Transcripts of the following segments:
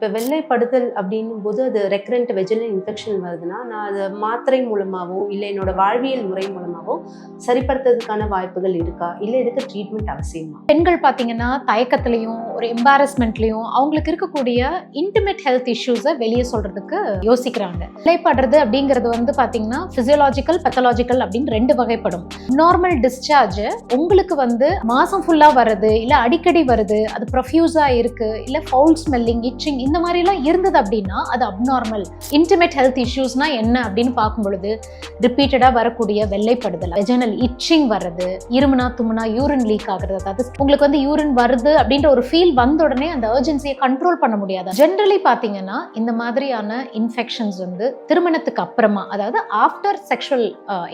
இப்போ வெள்ளைப்படுதல் அப்படின்னும் போது அது ரெக்கரண்ட் வெஜினல் இன்ஃபெக்ஷன் வருதுன்னா நான் அதை மாத்திரை மூலமாகவோ இல்லை என்னோட வாழ்வியல் முறை மூலமாகவோ சரிப்படுத்துறதுக்கான வாய்ப்புகள் இருக்கா, இல்லை இதுக்கு ட்ரீட்மெண்ட் அவசியமா? பெண்கள் பார்த்தீங்கன்னா தயக்கத்திலையும் ஒரு எம்பாரஸ்மெண்ட்லையும் அவங்களுக்கு இருக்கக்கூடிய இன்டிமேட் ஹெல்த் இஷ்யூஸை வெளியே சொல்றதுக்கு யோசிக்கிறாங்க. வெள்ளைப்படுறது அப்படிங்கிறது வந்து பார்த்தீங்கன்னா பிசியோலாஜிக்கல் பெத்தலாஜிக்கல் அப்படின்னு ரெண்டு வகைப்படும். நார்மல் டிஸ்சார்ஜ் உங்களுக்கு வந்து மாசம் ஃபுல்லா வருது, இல்லை அடிக்கடி வருது, அது ப்ரொஃப்யூஸா இருக்கு, இல்லை ஃபவுல் ஸ்மெல்லிங், இச்சிங் இந்த மாதிரி எல்லாம் இருந்தது அப்படின்னா அது அப்நார்மல். இன்டிமேட் ஹெல்த் இஷ்யூஸ்னா என்ன அப்படின்னு பார்க்கும் பொழுது ரிப்பீட்டடா வரக்கூடிய வெள்ளைப்படுதல், வெஜினல் இச்சிங் வர்றது, இருமுனா தும்முனா யூரின் லீக் ஆகுறது, அதாவது உங்களுக்கு வந்து யூரின் வருது அப்படின்ற ஒரு ஃபீல் வந்த உடனே அந்த அர்ஜென்சியை கண்ட்ரோல் பண்ண முடியாது. ஜென்ரலி பார்த்தீங்கன்னா இந்த மாதிரியான இன்ஃபெக்ஷன்ஸ் வந்து திருமணத்துக்கு அப்புறமா, அதாவது ஆஃப்டர் செக்ஷுவல்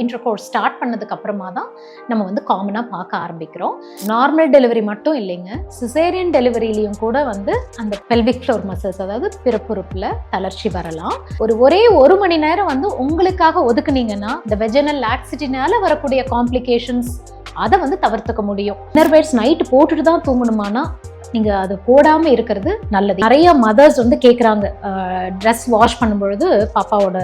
இன்டர்கோர்ஸ் ஸ்டார்ட் பண்ணதுக்கு அப்புறமா தான் நம்ம வந்து காமனா பார்க்க ஆரம்பிக்கிறோம். நார்மல் டெலிவரி மட்டும் இல்லைங்க, சிசேரியன் டெலிவரியிலையும் கூட வந்து அந்த பெல்விக் ஃப்ளோர் மசில்ஸ், அதாவது பிறப்புறுப்புல தளர்ச்சி வரலாம். ஒரே ஒரு மணி நேரம் வந்து உங்களுக்காக ஒதுக்குனீங்கன்னா இந்த வெஜினல் லாக்ஸிட்டினால வரக்கூடிய காம்ப்ளிகேஷன்ஸ் அதை வந்து தவிர்த்துக்க முடியும். இன்னர்வேர்ஸ் நைட்டு போட்டுட்டு தான் தூங்கணுமானா நீங்க அதை போடாம இருக்கிறது நல்லது. நிறைய மதர்ஸ் வந்து கேட்குறாங்க, ட்ரெஸ் வாஷ் பண்ணும்பொழுது பாப்பாவோட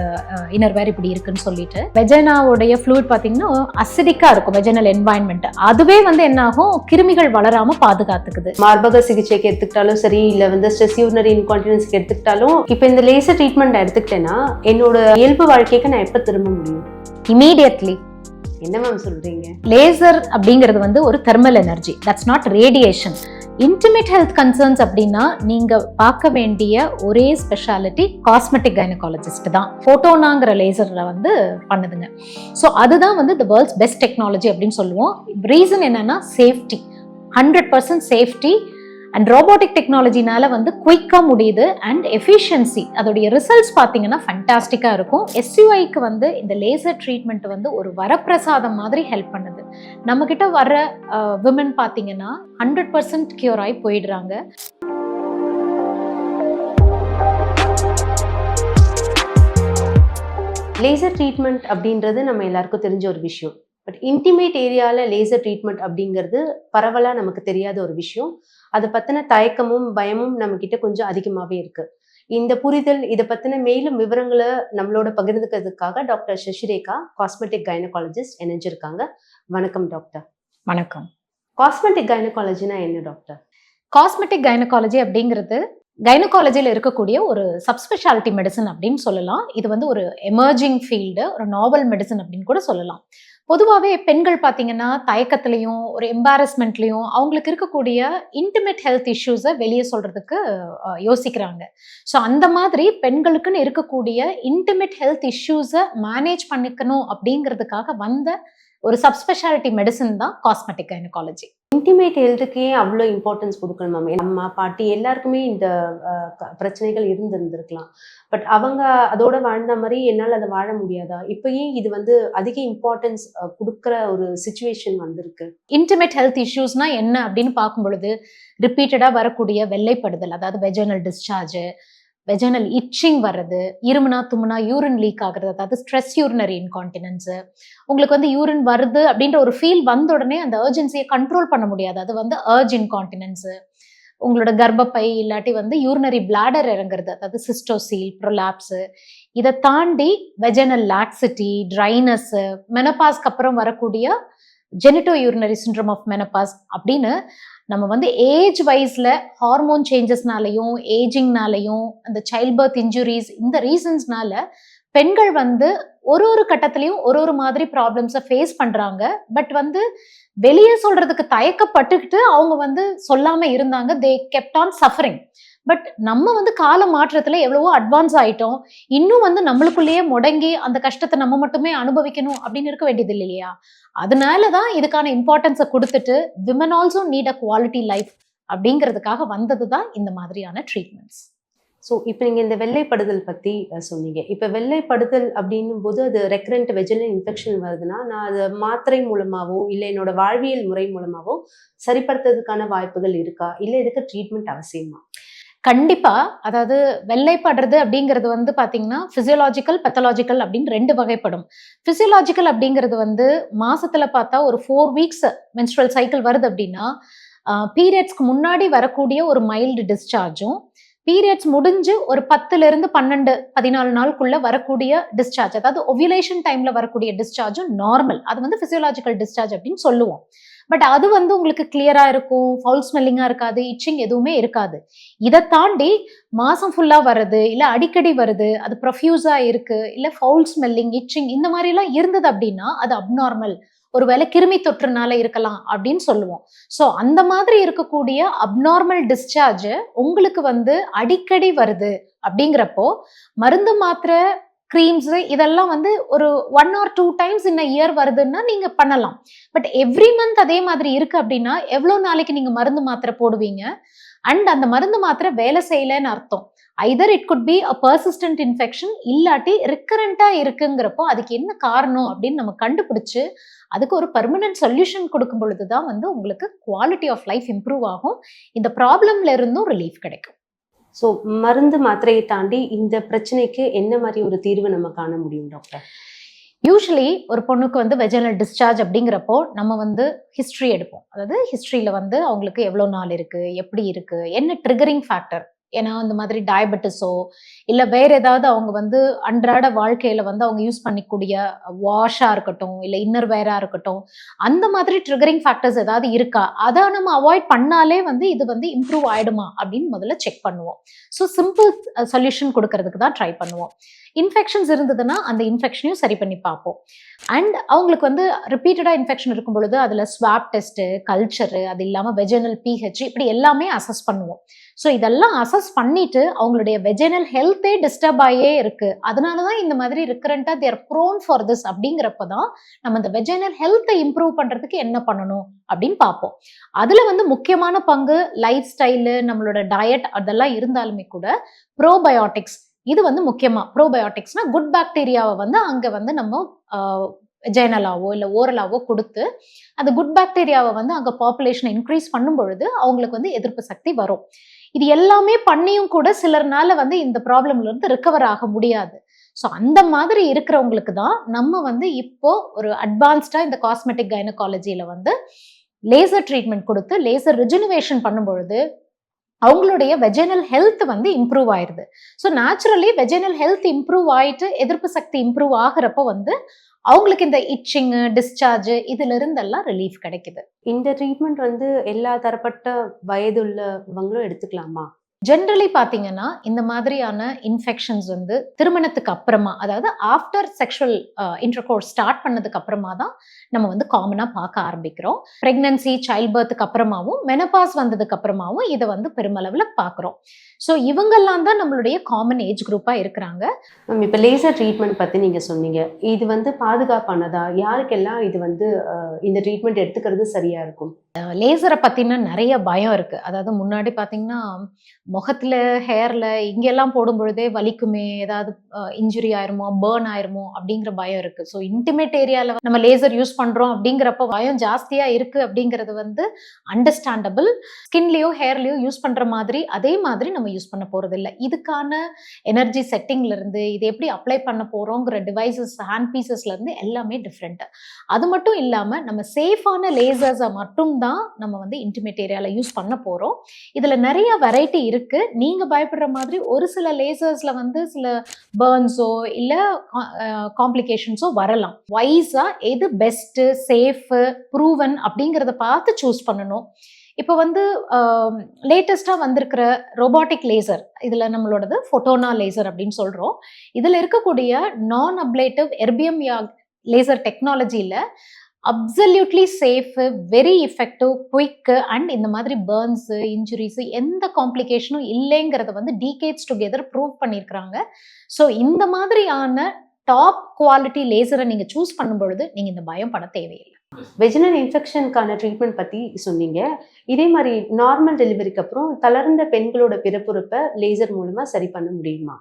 இன்னர்வேர் இப்படி இருக்குன்னு சொல்லிட்டு. வெஜைனாவுடைய ஃப்ளூயிட் பார்த்தீங்கன்னா அசிடிக்கா இருக்கும், வெஜைனல் என்வாயன்மெண்ட். அதுவே வந்து என்ன ஆகும், கிருமிகள் வளராம பாதுகாத்துக்குது. மார்பக சிகிச்சைக்கு எடுத்துக்கிட்டாலும் சரி, இல்லை வந்து ஸ்ட்ரெஸ் யூரினரி இன்கான்டினன்ஸ்க்கு எடுத்துக்கிட்டாலும், இப்போ இந்த லேசர் ட்ரீட்மெண்ட் எடுத்துக்கிட்டேன்னா என்னோட இயல்பு வாழ்க்கைக்கு நான் எப்போ திரும்ப முடியும்? இமீடியட்லி. என்ன மேம் சொல்றீங்க? லேசர் அப்படிங்கிறது வந்து ஒரு thermal energy, that's not radiation. Intimate health concerns அப்படின்னா நீங்க பார்க்க வேண்டிய ஒரே ஸ்பெஷாலிட்டி காஸ்மெட்டிக் கைனகாலஜிஸ்ட் தான். போட்டோனாங்கிற லேசர்ல வந்து பண்ணுதுங்க. ஸோ அதுதான் வந்து தி வேர்ல்ட்ஸ் பெஸ்ட் டெக்னாலஜி அப்படின்னு சொல்லுவோம். ரீசன் என்னன்னா சேஃப்டி, 100% சேஃப்டி அண்ட் ரோபோட்டிக் டெக்னாலஜினால வந்து குயிக்கா முடியுது. அண்ட் எஃபிஷியன்சி, அதோடைய ரிசல்ட்ஸ் பார்த்தீங்கன்னா ஃபண்டாஸ்டிக்கா இருக்கும். எஸ்யூஐக்கு வந்து இந்த லேசர் ட்ரீட்மெண்ட் வந்து ஒரு வரப்பிரசாதம் மாதிரி ஹெல்ப் பண்ணுது. நம்ம கிட்ட வர்ற விமன் பார்த்தீங்கன்னா 100% கியூர் ஆகி போயிடுறாங்க. லேசர் ட்ரீட்மெண்ட் அப்படின்றது நம்ம எல்லாருக்கும் தெரிஞ்ச ஒரு விஷயம். பட் இன்டிமேட் ஏரியாவில் லேசர் ட்ரீட்மெண்ட் அப்படிங்கிறது பரவலாக நமக்கு தெரியாத ஒரு விஷயம். அதை பற்றின தயக்கமும் பயமும் நம்மக்கிட்ட கொஞ்சம் அதிகமாகவே இருக்கு. இந்த புரிதல், இதை பற்றின மேலும் விவரங்களை நம்மளோட பகிர்ந்துக்கிறதுக்காக டாக்டர் சசிரேகா, காஸ்மெட்டிக் கைனகாலஜிஸ்ட் இணைஞ்சிருக்காங்க. வணக்கம் டாக்டர். வணக்கம். காஸ்மெட்டிக் கைனகாலஜினா என்ன டாக்டர்? காஸ்மெட்டிக் கைனகாலஜி அப்படிங்கிறது கைனகாலஜியில் இருக்கக்கூடிய ஒரு சப்ஸ்பெஷாலிட்டி மெடிசன் அப்படின்னு சொல்லலாம். இது வந்து ஒரு எமர்ஜிங் ஃபீல்டு, ஒரு நாவல் மெடிசன் அப்படின்னு கூட சொல்லலாம். பொதுவாகவே பெண்கள் பார்த்தீங்கன்னா தயக்கத்திலையும் ஒரு எம்பாரஸ்மெண்ட்லையும் அவங்களுக்கு இருக்கக்கூடிய இன்டிமேட் ஹெல்த் இஷ்யூஸை வெளியே சொல்றதுக்கு யோசிக்கிறாங்க. ஸோ அந்த மாதிரி பெண்களுக்குன்னு இருக்கக்கூடிய இன்டிமேட் ஹெல்த் இஷ்யூஸை மேனேஜ் பண்ணிக்கணும் அப்படிங்கிறதுக்காக வந்த ஒரு சப்ஸ்பெஷாலிட்டி மெடிசன் தான் காஸ்மெட்டிக் கைனகாலஜி. இன்டிமேட் ஹெல்த்துக்கே அவ்வளோ இம்பார்ட்டன்ஸ் கொடுக்கணும் மேம். அம்மா பாட்டி எல்லாருக்குமே இந்த பிரச்சனைகள் இருந்திருந்திருக்கலாம். பட் அவங்க அதோட வாழ்ந்த மாதிரி என்னால் அதை வாழ முடியாதா? இப்பயே இது வந்து அதிக இம்பார்ட்டன்ஸ் கொடுக்குற ஒரு சிச்சுவேஷன் வந்திருக்கு. இன்டிமேட் ஹெல்த் இஷ்யூஸ்னா என்ன அப்படின்னு பார்க்கும் பொழுது ரிப்பீட்டடா வரக்கூடிய வெள்ளைப்படுதல், அதாவது வெஜைனல் டிஸ்சார்ஜ், வெஜைனல் இச்சிங் வர்றது, இருமுனா தும்முனா யூரின் லீக் ஆகுறது, அதாவது ஸ்ட்ரெஸ் யூரினரி இன்கான்டினன்ஸ். உங்களுக்கு வந்து யூரின் வருது அப்படின்ற ஒரு ஃபீல் வந்த உடனே அந்த அர்ஜென்சியை கண்ட்ரோல் பண்ண முடியாது, அது வந்து அர்ஜ் இன்கான்டினன்ஸ். உங்களோட கர்ப்பப்பை இல்லாட்டி வந்து யூரினரி பிளாடர் இறங்குறது, அதாவது சிஸ்டோசீல், ப்ரொலாப்ஸ். இதை தாண்டி வெஜைனல் லாக்ஸிட்டி, ட்ரைனஸ், மெனபாஸ்க்கு அப்புறம் வரக்கூடிய genito urinary syndrome of menopause அப்படின்னு நம்ம வந்து ஏஜ் வைஸ்ல ஹார்மோன் சேஞ்சஸ்னாலையும் ஏஜிங்னாலையும் அந்த சைல்ட் பர்த் இன்ஜுரிஸ், இந்த ரீசன்ஸ்னால பெண்கள் வந்து ஒரு கட்டத்திலையும் ஒரு மாதிரி ப்ராப்ளம்ஸை ஃபேஸ் பண்றாங்க. பட் வந்து வெளியே சொல்றதுக்கு தயக்கப்பட்டுக்கிட்டு அவங்க வந்து சொல்லாம இருந்தாங்க. தே கெப்ட் ஆன் சஃபரிங். பட் நம்ம வந்து கால மாற்றத்துல எவ்வளவோ அட்வான்ஸ் ஆயிட்டோம். இன்னும் வந்து நம்மளுக்குள்ளேயே முடங்கி அந்த கஷ்டத்தை நம்ம மட்டுமே அனுபவிக்கணும் அப்படின்னு இருக்க வேண்டியது இல்லையா? அதனாலதான் இதுக்கான இம்பார்ட்டன்ஸை கொடுத்துட்டு women also need a quality life அப்படிங்கிறதுக்காக வந்ததுதான் இந்த மாதிரியான ட்ரீட்மெண்ட்ஸ். ஸோ இப்போ நீங்கள் இந்த வெள்ளைப்படுதல் பற்றி சொன்னீங்க. இப்போ வெள்ளைப்படுதல் அப்படின்னும் போது அது ரெக்கரண்ட் வெஜினல் இன்ஃபெக்ஷன் வருதுன்னா நான் அதை மாத்திரை மூலமாகவோ இல்லை என்னோட வாழ்வியல் முறை மூலமாகவோ சரிப்படுத்துறதுக்கான வாய்ப்புகள் இருக்கா, இல்லை இதுக்கு ட்ரீட்மெண்ட் அவசியமா? கண்டிப்பா. அதாவது வெள்ளைப்படுறது அப்படிங்கிறது வந்து பாத்தீங்கன்னா பிசியோலாஜிக்கல் பெத்தலாஜிக்கல் அப்படின்னு ரெண்டு வகைப்படும். பிசியோலாஜிக்கல் அப்படிங்கிறது வந்து மாசத்துல பார்த்தா ஒரு 4 வீக்ஸ் மென்ஸ்ட்ரல் சைக்கிள் வருது அப்படின்னா பீரியட்ஸ்க்கு முன்னாடி வரக்கூடிய ஒரு மைல்டு டிஸ்சார்ஜும், பீரியட்ஸ் முடிஞ்சு ஒரு 10ல இருந்து 12 14 நாளுக்குள்ள வரக்கூடிய டிஸ்சார்ஜ், அதாவது ஒவியுலேஷன் டைம்ல வரக்கூடிய டிஸ்சார்ஜும் நார்மல். அது வந்து பிசியோலாஜிக்கல் டிஸ்சார்ஜ் அப்படின்னு சொல்லுவோம். பட் அது வந்து உங்களுக்கு கிளியரா இருக்கும், ஃபவுல் ஸ்மெல்லிங்கா இருக்காது, இச்சிங் எதுவுமே இருக்காது. இதை தாண்டி மாசம் ஃபுல்லா வருது, இல்ல அடிக்கடி வருது, அது ப்ரொஃப்யூஸா இருக்கு, இல்ல ஃபவுல் ஸ்மெல்லிங், இச்சிங் இந்த மாதிரி எல்லாம் இருந்தது அப்படின்னா அது அப்நார்மல், ஒருவேளை கிருமி தொற்றுனால இருக்கலாம் அப்படின்னு சொல்லுவோம். ஸோ அந்த மாதிரி இருக்கக்கூடிய அப்நார்மல் டிஸ்சார்ஜ் உங்களுக்கு வந்து அடிக்கடி வருது அப்படிங்கிறப்போ மருந்து மாத்திரை, கிரீம்ஸ் இதெல்லாம் வந்து ஒரு 1 or 2 டைம்ஸ் இன் இயர் வருதுன்னா நீங்க பண்ணலாம். பட் எவ்ரி மந்த் அதே மாதிரி இருக்கு அப்படின்னா எவ்வளவு நாளைக்கு நீங்க மருந்து மாத்திரை போடுவீங்க? அண்ட் அந்த மருந்து மாத்திரை வேலை செய்யலன்னு அர்த்தம். Hyder it could be a persistent infection, இல்லாட்டி ரிக்கரண்டா இருக்குங்கிறப்போ அதுக்கு என்ன காரணம் அப்படின்னு நம்ம கண்டுபிடிச்சு அதுக்கு ஒரு பெர்மனன்ட் சொல்யூஷன் கொடுக்கும் பொழுதுதான் வந்து உங்களுக்கு குவாலிட்டி ஆஃப் லைஃப் இம்ப்ரூவ் ஆகும், இந்த ப்ராப்ளம்ல இருந்தும் ரிலீஃப் கிடைக்கும். ஸோ மருந்து மாத்திரையை தாண்டி இந்த பிரச்சனைக்கு என்ன மாதிரி ஒரு தீர்வு நம்ம காண முடியும் டாக்டர்? யூஸ்வலி ஒரு பொண்ணுக்கு வந்து வெஜினல் டிஸ்சார்ஜ் அப்படிங்கிறப்போ நம்ம வந்து ஹிஸ்ட்ரி எடுப்போம். அதாவது ஹிஸ்ட்ரியில வந்து அவங்களுக்கு எவ்வளோ நாள் இருக்கு, எப்படி இருக்கு, என்ன ட்ரிகரிங் ஃபேக்டர், ஏன்னா இந்த மாதிரி டயபெட்டிஸோ இல்லை வேற ஏதாவது அவங்க வந்து அன்றாட வாழ்க்கையில வந்து அவங்க யூஸ் பண்ணிக்கூடிய வாஷா இருக்கட்டும், இல்லை இன்னர் வேரா இருக்கட்டும், அந்த மாதிரி ட்ரிகரிங் ஃபேக்டர்ஸ் ஏதாவது இருக்கா, அதை நம்ம அவாய்ட் பண்ணாலே வந்து இது வந்து இம்ப்ரூவ் ஆயிடுமா அப்படின்னு முதல்ல செக் பண்ணுவோம். ஸோ சிம்பிள் சொல்யூஷன் கொடுக்கறதுக்கு தான் ட்ரை பண்ணுவோம். இன்ஃபெக்ஷன்ஸ் இருந்ததுன்னா அந்த இன்ஃபெக்ஷனையும் சரி பண்ணி பார்ப்போம். அண்ட் அவங்களுக்கு வந்து ரிப்பீட்டடா இன்ஃபெக்ஷன் இருக்கும் பொழுது அதுல ஸ்வாப் டெஸ்ட், கல்ச்சரு, அது இல்லாம வெஜினல் பிஹெச் இப்படி எல்லாமே அசஸ் பண்ணுவோம். ஸோ இதெல்லாம் அசஸ் பண்ணிட்டு அவங்களுடைய வெஜினல் ஹெல்த்தே டிஸ்டர்ப் ஆகியே இருக்கு, அதனாலதான் இந்த மாதிரி ரிக்கரண்டா தேர் ப்ரோன் ஃபார் திஸ் அப்படிங்கிறப்பதான் நம்ம இந்த வெஜினல் ஹெல்த்தை இம்ப்ரூவ் பண்றதுக்கு என்ன பண்ணணும் அப்படின்னு பார்ப்போம். அதுல வந்து முக்கியமான பங்கு லைஃப் ஸ்டைலு, நம்மளோட டயட் அதெல்லாம் இருந்தாலுமே கூட ப்ரோபயோட்டிக்ஸ் இது வந்து முக்கியமா. ப்ரோபயோட்டிக்ஸ்னா குட் பாக்டீரியாவை வந்து அங்க வந்து நம்ம ஜெனலாவோ இல்லை ஓரலாவோ கொடுத்து அந்த குட் பாக்டீரியாவை வந்து அங்க பாப்புலேஷனை இன்க்ரீஸ் பண்ணும் பொழுது அவங்களுக்கு வந்து எதிர்ப்பு சக்தி வரும். இது எல்லாமே பண்ணியும் கூட சிலர்னால வந்து இந்த ப்ராப்ளம்ல இருந்து ரிகவர் ஆக முடியாது. ஸோ அந்த மாதிரி இருக்கிறவங்களுக்கு தான் நம்ம வந்து இப்போ ஒரு அட்வான்ஸ்டா இந்த காஸ்மெட்டிக் கைனகாலஜியில வந்து லேசர் ட்ரீட்மெண்ட் கொடுத்து லேசர் ரிஜெனரேஷன் பண்ணும் பொழுது அவங்களுடைய வெஜினல் ஹெல்த் வந்து இம்ப்ரூவ் ஆயிருது. So naturally vaginal health improve ஆயிட்டு எதிர்ப்பு சக்தி இம்ப்ரூவ் ஆகிறப்ப வந்து அவங்களுக்கு இந்த இச்சிங், டிஸ்சார்ஜ் இதுல இருந்தெல்லாம் ரிலீஃப் கிடைக்குது. இந்த ட்ரீட்மெண்ட் வந்து எல்லா தரப்பட்ட வயதுள்ளவங்களும் எடுத்துக்கலாமா? ஜென்ரலி பார்த்தீங்கன்னா இந்த மாதிரியான இன்ஃபெக்ஷன்ஸ் வந்து திருமணத்துக்கு அப்புறமா, அதாவது ஆஃப்டர் செக்ஷுவல் இன்டர்கோர்ஸ் ஸ்டார்ட் பண்ணதுக்கு அப்புறமா தான் நம்ம வந்து காமனா பார்க்க ஆரம்பிக்கிறோம். பிரெக்னன்சி, சைல்ட் பர்த்துக்கு அப்புறமாவும் மெனபாஸ் வந்ததுக்கு அப்புறமாவும் இதை வந்து பெருமளவில் பார்க்குறோம். ஸோ இவங்கெல்லாம் தான் நம்மளுடைய காமன் ஏஜ் குரூப்பா இருக்கிறாங்க. இப்போ லேசர் ட்ரீட்மெண்ட் பத்தி நீங்க சொன்னீங்க, இது வந்து பாதுகாப்பானதா? யாருக்கெல்லாம் இது வந்து இந்த ட்ரீட்மெண்ட் எடுத்துக்கிறது சரியா இருக்கும்? லேசரை பத்தின நிறைய பயம் இருக்கு. அதாவது முன்னாடி பாத்தீங்கன்னா முகத்துல, ஹேர்ல இங்கெல்லாம் போடும் பொழுதே வலிக்குமே, ஏதாவது இன்ஜுரி ஆயிருமோ, பேர்ன் ஆயிருமோ அப்படிங்கிற பயம் இருக்கு. ஸோ இன்டிமேட் ஏரியால நம்ம லேசர் யூஸ் பண்றோம் அப்படிங்கிறப்ப பயம் ஜாஸ்தியா இருக்கு அப்படிங்கிறது வந்து அண்டர்ஸ்டாண்டபிள். ஸ்கின்லயோ ஹேர்லயோ யூஸ் பண்ற மாதிரி அதே மாதிரி நம்ம யூஸ் பண்ண போறது இல்லை. இதுக்கான எனர்ஜி செட்டிங்ல இருந்து இது எப்படி அப்ளை பண்ண போறோங்கிற டிவைசஸ், ஹேண்ட் பீசஸ்ல இருந்து எல்லாமே டிஃப்ரெண்ட். அது மட்டும் இல்லாம நம்ம சேஃபான லேசர்ஸை மட்டும் தான் நம்ம வந்து இன்டிமேட் ஏரியால யூஸ் பண்ண போறோம். இதுல நிறைய வெரைட்டி இருக்கு. நீங்க பயப்படுற மாதிரி ஒரு சில லேசர்ஸ்ல வந்து சில பர்ன்ஸோ இல்ல காம்ப்ளிகேஷன்ஸோ வரலாம். வைஸா எது பெஸ்ட், சேஃப், ப்ரூவன் அப்படிங்கிறத பார்த்து சூஸ் பண்ணணும். இப்போ வந்து லேட்டஸ்டா வந்திருக்கிற ரோபாட்டிக் லேசர், இதுல நம்மளோடது ஃபோட்டோனா லேசர் அப்படின்னு சொல்றோம். இதுல இருக்கக்கூடிய நான் அப்ளேட்டிவ் எர்பியம் லேசர் டெக்னாலஜியில absolutely safe, very effective, quick and இந்த மாதிரி பர்ன்ஸ், இன்ஜுரிஸ் எந்த காம்ப்ளிகேஷனும் இல்லைங்கிறத வந்து டீகேட்ஸ் டுகெதர் ப்ரூவ் பண்ணியிருக்கிறாங்க. ஸோ இந்த மாதிரியான டாப் குவாலிட்டி லேசரை நீங்க சூஸ் பண்ணும் பொழுது நீங்க இந்த பயம் பட தேவையில்லை. வெஜினல் இன்ஃபெக்ஷனுக்கான ட்ரீட்மெண்ட் பத்தி சொன்னீங்க. இதே மாதிரி நார்மல் டெலிவரிக்கு அப்புறம் தளர்ந்த பெண்களோட பிறப்புறுப்பை லேசர் மூலமா சரி பண்ண முடியுமா?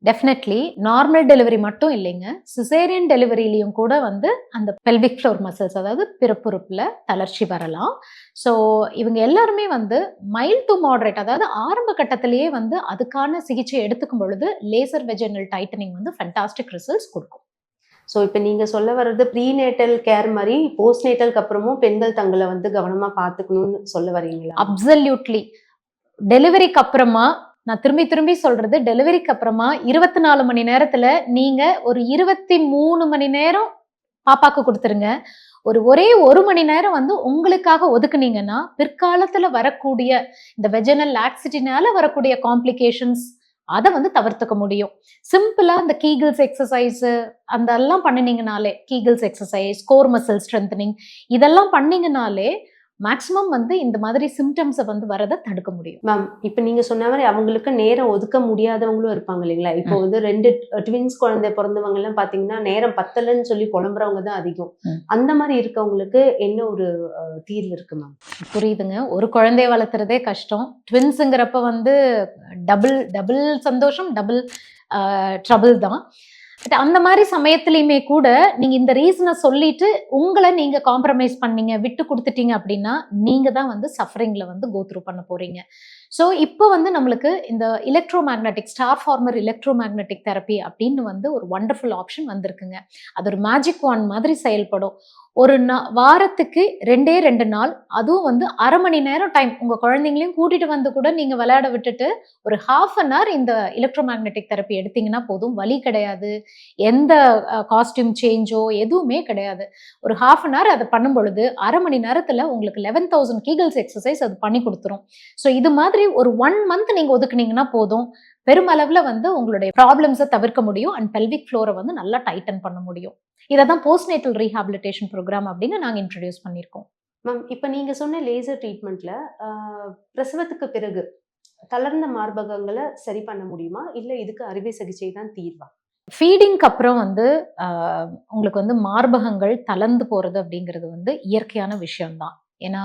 டெஃபினெட்லி. நார்மல் டெலிவரி மட்டும் இல்லைங்க, சிசேரியன் டெலிவரியிலையும் கூட வந்து அந்த பெல்விக் ஃப்ளோர் மசில்ஸ், அதாவது பிறப்புறுப்புல தளர்ச்சி வரலாம். ஸோ இவங்க எல்லாருமே வந்து மைல்ட் டு மாடரேட், அதாவது ஆரம்ப கட்டத்திலேயே வந்து அதுக்கான சிகிச்சை எடுத்துக்கும் பொழுது லேசர் வெஜினல் டைட்டனிங் வந்து ஃபேண்டாஸ்டிக் ரிசல்ட்ஸ் கொடுக்கும். ஸோ இப்போ நீங்க சொல்ல வர்றது ப்ரீநேட்டல் கேர் மாதிரி போஸ்ட்நேட்டலுக்கு அப்புறமும் பெண்கள் தங்களை வந்து கவனமா பார்த்துக்கணும்னு சொல்ல வரீங்களா? அப்சல்யூட்லி. டெலிவரிக்கு அப்புறமா நான் திரும்பி திரும்பி சொல்றது, டெலிவரிக்கு அப்புறமா 24 மணி நேரத்துல நீங்க ஒரு 23 மணி நேரம் பாப்பாக்கு கொடுத்துருங்க. ஒரே 1 மணி நேரம் வந்து உங்களுக்காக ஒதுக்குனீங்கன்னா பிற்காலத்துல வரக்கூடிய இந்த வெஜினல் லாக்ஸிட்டினால வரக்கூடிய காம்ப்ளிகேஷன்ஸ் அதை வந்து தவிர்த்துக்க முடியும். சிம்பிளா இந்த கீகிள்ஸ் எக்ஸசைஸ் அந்த எல்லாம் பண்ணினீங்கனாலே, Kegels exercise, core muscle strengthening இதெல்லாம் பண்ணீங்கனாலே மேக்ஸிமம் வந்து இந்த மாதிரி சிம்டம்ஸை வந்து வரதை தடுக்க முடியும். மேம், இப்போ நீங்க சொன்ன மாதிரி அவங்களுக்கு நேரம் ஒதுக்க முடியாதவங்களும் இருப்பாங்க இல்லைங்களா? இப்போ வந்து 2 ட்வின்ஸ் குழந்தை பிறந்தவங்க எல்லாம் பாத்தீங்கன்னா நேரம் பத்தலன்னு சொல்லி புலம்புறவங்க தான் அதிகம். அந்த மாதிரி இருக்கவங்களுக்கு என்ன ஒரு தீர்வு இருக்கு மேம்? புரியுதுங்க. ஒரு குழந்தைய வளர்த்துறதே கஷ்டம். ட்வின்ஸுங்கிறப்ப வந்து டபுள் சந்தோஷம், டபுள் ட்ரபிள் தான். பட் அந்த மாதிரி சமயத்திலையுமே கூட நீங்க இந்த ரீசனை சொல்லிட்டு உங்களை நீங்க காம்ப்ரமைஸ் பண்ணீங்க, விட்டு கொடுத்துட்டீங்க அப்படின்னா நீங்க தான் வந்து சஃபரிங்ல வந்து கோ த்ரூ பண்ண போறீங்க. ஸோ இப்போ வந்து நம்மளுக்கு இந்த electromagnetic transformer electromagnetic therapy அப்படின்னு வந்து ஒரு வண்டர்ஃபுல் ஆப்ஷன் வந்திருக்குங்க. அது ஒரு மேஜிக் வான் மாதிரி செயல்படும். ஒரு வாரத்துக்கு 2 நாள், அதுவும் வந்து அரை மணி நேரம் டைம் உங்க குழந்தைங்களையும் கூட்டிட்டு வந்து கூட நீங்க விளையாட விட்டுட்டு ஒரு ½ இந்த எலக்ட்ரோமேக்னெட்டிக் தெரப்பி எடுத்தீங்கன்னா போதும். வலி கிடையாது, எந்த காஸ்டியூம் சேஞ்சோ எதுவுமே கிடையாது. ஒரு ½ அதை பண்ணும் பொழுது அரை மணி நேரத்துல உங்களுக்கு 11,000 கீகிள்ஸ் எக்ஸசைஸ் அது பண்ணி கொடுத்துரும். ஸோ இது மாதிரி ஒரு 1 மந்த் நீங்க ஒதுக்குனீங்கன்னா போதும். பெருமளவுல வந்து உங்களுடைய ப்ராப்ளம்ஸை தவிர்க்க முடியும் அண்ட் பெல்விக் ஃப்ளோரை வந்து நல்லா டைட்டன் பண்ண முடியும். இதை தான் போஸ்ட்நேட்டல் ரீஹாபிலிட்டேஷன் ப்ரோக்ராம் அப்படின்னு நாங்க இன்ட்ரடியூஸ் பண்ணியிருக்கோம். மேம், இப்போ நீங்க சொன்ன லேசர் ட்ரீட்மெண்ட்ல பிரசவத்துக்கு பிறகு தளர்ந்த மார்பகங்களை சரி பண்ண முடியுமா, இல்ல இதுக்கு அறுவை சிகிச்சை தான் தீர்வா? ஃபீடிங்க்கு அப்புறம் வந்து உங்களுக்கு வந்து மார்பகங்கள் தளர்ந்து போறது அப்படிங்கிறது வந்து இயற்கையான விஷயம்தான். ஏன்னா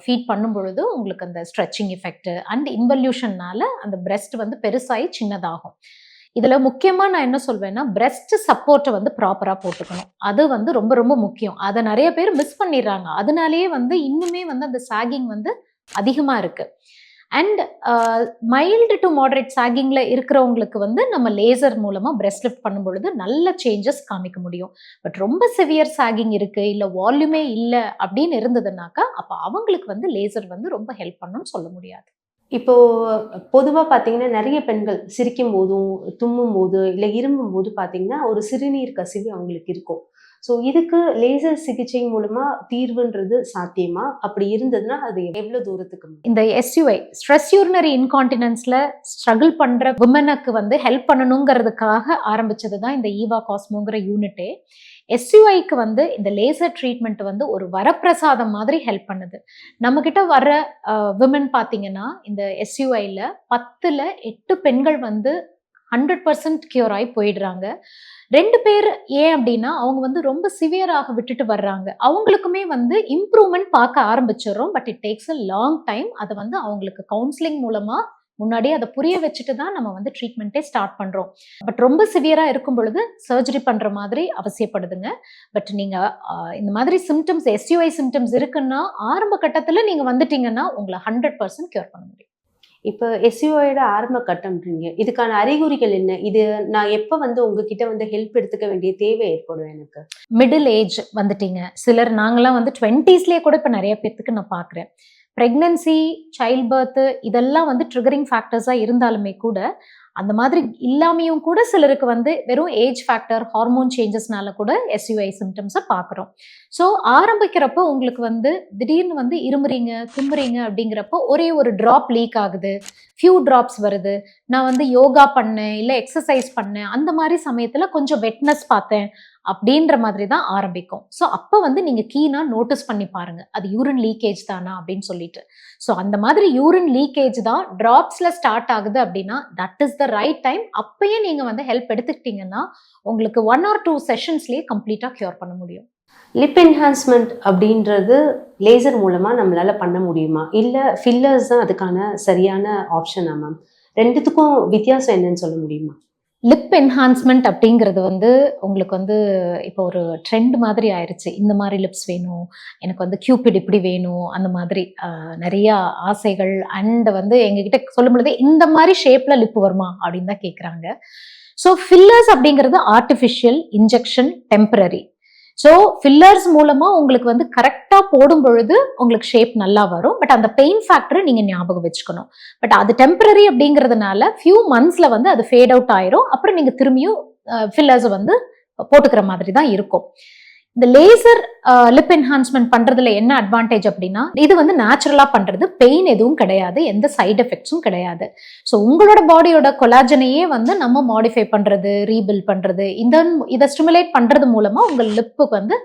ஃபீட் பண்ணும் பொழுது உங்களுக்கு அந்த ஸ்ட்ரெச்சிங் எஃபெக்ட் அண்ட் இன்வல்யூஷன்னால அந்த பிரெஸ்ட் வந்து பெருசாகி சின்னதாகும். இதுல முக்கியமா நான் என்ன சொல்வேன்னா, பிரெஸ்ட் சப்போர்ட்டை வந்து ப்ராப்பரா போட்டுக்கணும். அது வந்து ரொம்ப ரொம்ப முக்கியம். அதை நிறைய பேர் மிஸ் பண்ணிடுறாங்க. அதனாலேயே வந்து இன்னுமே வந்து அந்த சாகிங் வந்து அதிகமா இருக்கு. அண்ட் மைல்டு டு மாடரேட் சாகிங்ல இருக்கிறவங்களுக்கு வந்து நம்ம லேசர் மூலமா பிரெஸ்ட் லிஃப்ட் பண்ணும் பொழுது நல்ல சேஞ்சஸ் காமிக்க முடியும். பட் ரொம்ப சிவியர் சாகிங் இருக்கு, இல்ல வால்யூமே இல்லை அப்படின்னு இருந்ததுனாக்கா அப்ப அவங்களுக்கு வந்து லேசர் வந்து ரொம்ப ஹெல்ப் பண்ணணும்னு சொல்ல முடியாது. இப்போ பொதுவா பாத்தீங்கன்னா நிறைய பெண்கள் சிரிக்கும் போதும், தும்மும் போது, இல்ல இருமும் போது பாத்தீங்கன்னா ஒரு சிறுநீர் கசிவு அவங்களுக்கு இருக்கும். ஸோ இதுக்கு லேசர் சிகிச்சை மூலமா தீர்வுன்றது சாத்தியமா? அப்படி இருந்ததுன்னா அது எவ்வளவு தூரத்துக்கு? இந்த SUI ஸ்ட்ரெஸ் யூரினரி இன்கான்டினன்ஸ்ல ஸ்ட்ரகிள் பண்ற விமனுக்கு வந்து ஹெல்ப் பண்ணணுங்கிறதுக்காக ஆரம்பிச்சது தான் இந்த ஈவா காஸ்மோங்கிற யூனிட்டே. SUIக்கு வந்து இந்த லேசர் ட்ரீட்மெண்ட் வந்து ஒரு வரப்பிரசாதம் மாதிரி ஹெல்ப் பண்ணுது. நம்ம கிட்ட வர விமன் பார்த்தீங்கன்னா இந்த SUIல 10ல் 8 பெண்கள் வந்து 100% கியூர் ஆகி போயிடுறாங்க. 2 பேர் ஏன் அப்படின்னா அவங்க வந்து ரொம்ப சிவியராக விட்டுட்டு வர்றாங்க. அவங்களுக்குமே வந்து இம்ப்ரூவ்மெண்ட் பார்க்க ஆரம்பிச்சிடுறோம். But it takes a long time. அதை வந்து அவங்களுக்கு கவுன்சிலிங் மூலமா முன்னாடியே அதை புரிய வச்சுட்டு தான் நம்ம வந்து ட்ரீட்மெண்ட்டே ஸ்டார்ட் பண்றோம். பட் ரொம்ப சிவியரா இருக்கும் பொழுது சர்ஜரி பண்ற மாதிரி அவசியப்படுதுங்க. பட் நீங்க இந்த மாதிரி சிம்டம்ஸ் SUI சிம்டம்ஸ் இருக்குன்னா ஆரம்ப கட்டத்துல நீங்க வந்துட்டீங்கன்னா உங்களை 100% கியூர் பண்ண முடியும். இப்போ SUIயோட ஆரம்ப கட்டம்ன்றீங்க, இதுக்கான அறிகுறிகள் என்ன? இது நான் எப்ப வந்து உங்ககிட்ட வந்து ஹெல்ப் எடுத்துக்க வேண்டிய தேவை ஏற்படும் எனக்கு? மிடில் ஏஜ் வந்துட்டீங்க, சிலர் நாங்களாம் வந்து 20ஸ்லயே கூட இப்போ நிறைய பேர்த்துக்கு நான் பார்க்குறேன். ப்ரெக்னன்சி, சைல்ட் பர்த் இதெல்லாம் வந்து ட்ரிகரிங் ஃபேக்டர்ஸாக இருந்தாலுமே கூட அந்த மாதிரி இல்லாமையும் கூட சிலருக்கு வந்து வெறும் ஏஜ் ஃபேக்டர், ஹார்மோன் சேஞ்சஸ்னால கூட SUI சிம்டம்ஸை பார்க்குறோம். ஸோ ஆரம்பிக்கிறப்போ உங்களுக்கு வந்து திடீர்னு வந்து இருமுறீங்க, தும்புறீங்க அப்படிங்கிறப்போ ஒரே ஒரு ட்ராப் லீக் ஆகுது, ஃபியூ ட்ராப்ஸ் வருது. நான் வந்து யோகா பண்ணேன், இல்லை எக்ஸசைஸ் பண்ணேன், அந்த மாதிரி சமயத்தில் கொஞ்சம் வெட்னஸ் பார்த்தேன் அப்படின்ற மாதிரி தான் ஆரம்பிக்கும். ஸோ அப்போ வந்து நீங்கள் கீனாக நோட்டீஸ் பண்ணி பாருங்க, அது யூரின் லீக்கேஜ் தானா அப்படின்னு சொல்லிட்டு. ஸோ அந்த மாதிரி யூரின் லீக்கேஜ் தான் ட்ராப்ஸில் ஸ்டார்ட் ஆகுது அப்படின்னா that is the right time. அப்பயே நீங்கள் வந்து ஹெல்ப் எடுத்துக்கிட்டீங்கன்னா உங்களுக்கு 1 or 2 செஷன்ஸ்லேயே கம்ப்ளீட்டாக க்யூர் பண்ண முடியும். லிப் என்ஹான்ஸ்மெண்ட் அப்படின்றது லேசர் மூலமா நம்மளால பண்ண முடியுமா, இல்லை ஃபில்லர்ஸ் தான் அதுக்கான சரியான ஆப்ஷனா மேம்? ரெண்டுத்துக்கும் வித்தியாசம் என்னன்னு சொல்ல முடியுமா? லிப் என்ஹான்ஸ்மெண்ட் அப்படிங்கிறது வந்து உங்களுக்கு வந்து இப்போ ஒரு ட்ரெண்ட் மாதிரி ஆயிடுச்சு. இந்த மாதிரி லிப்ஸ் வேணும், எனக்கு வந்து கியூபிட் இப்படி வேணும், அந்த மாதிரி நிறைய ஆசைகள். அண்ட் வந்து எங்ககிட்ட சொல்லும் பொழுது இந்த மாதிரி ஷேப்ல லிப் வருமா அப்படின்னு தான் கேட்குறாங்க. ஸோ ஃபில்லர்ஸ் அப்படிங்கிறது artificial injection, temporary. So fillers மூலமா உங்களுக்கு வந்து கரெக்டா போடும் பொழுது உங்களுக்கு ஷேப் நல்லா வரும். பட் அந்த பெயின் ஃபேக்டரை நீங்க ஞாபகம் வச்சுக்கணும். பட் அது டெம்பரரி அப்படிங்கிறதுனால ஃபியூ மந்த்ஸ்ல வந்து அது ஃபேட் அவுட் ஆயிரும். அப்புறம் நீங்க திரும்பியும் ஃபில்லர்ஸ் வந்து போட்டுக்கிற மாதிரி தான் இருக்கும். இந்த லேசர் லிப் என்ஹான்ஸ்மெண்ட் பண்றதுல என்ன அட்வான்டேஜ் அப்படின்னா, இது வந்து நேச்சுரலா பண்றது, பெயின் எதுவும் கிடையாது, எந்த சைடு எஃபெக்ட்ஸும் கிடையாது. ஸோ உங்களோட பாடியோட கொலாஜனையே வந்து நம்ம மாடிஃபை பண்றது, ரீபில்ட் பண்றது, இதை ஸ்டிமுலேட் பண்றது மூலமா உங்க லிப்புக்கு வந்து